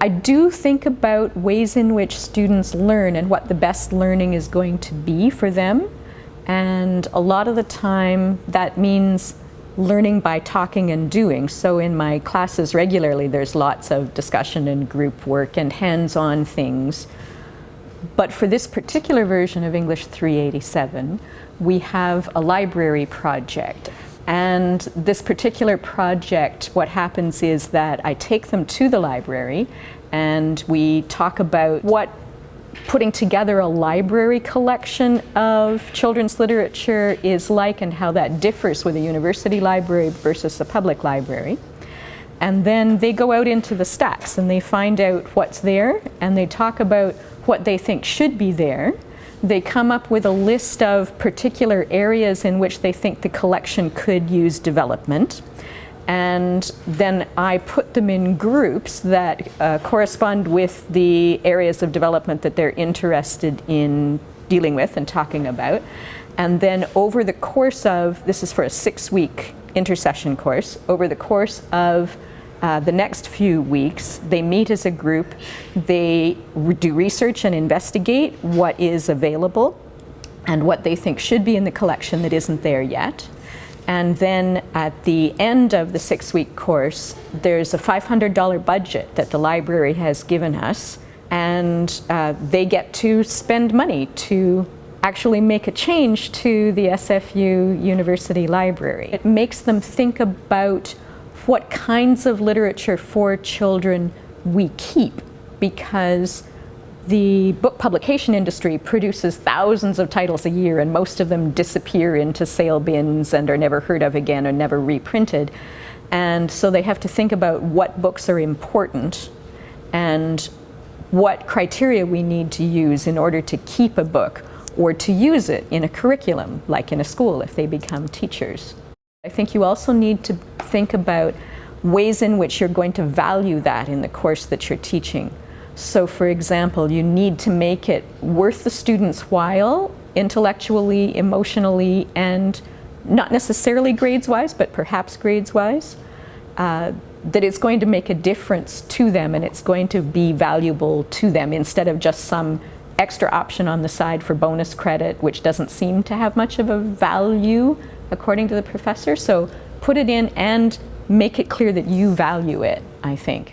I do think about ways in which students learn and what the best learning is going to be for them. And a lot of the time that means learning by talking and doing. So in my classes regularly, there's lots of discussion and group work and hands-on things. But for this particular version of English 387, we have a library project. And this particular project, what happens is that I take them to the library and we talk about what putting together a library collection of children's literature is like and how that differs with a university library versus a public library. And then they go out into the stacks and they find out what's there and they talk about what they think should be there. They come up with a list of particular areas in which they think the collection could use development. And then I put them in groups that correspond with the areas of development that they're interested in dealing with and talking about. And then over the course of, this is for a 6-week intersession course, over the course of the next few weeks, they meet as a group, they do research and investigate what is available and what they think should be in the collection that isn't there yet. And then at the end of the 6-week course, there's a $500 budget that the library has given us, and they get to spend money to actually make a change to the SFU University Library. It makes them think about what kinds of literature for children we keep, because the book publication industry produces thousands of titles a year and most of them disappear into sale bins and are never heard of again or never reprinted. And so they have to think about what books are important and what criteria we need to use in order to keep a book or to use it in a curriculum, like in a school if they become teachers. I think you also need to think about ways in which you're going to value that in the course that you're teaching. So for example, you need to make it worth the student's while, intellectually, emotionally, and not necessarily grades-wise, but perhaps grades-wise, that it's going to make a difference to them and it's going to be valuable to them instead of just some extra option on the side for bonus credit, which doesn't seem to have much of a value according to the professor. So put it in and make it clear that you value it, I think.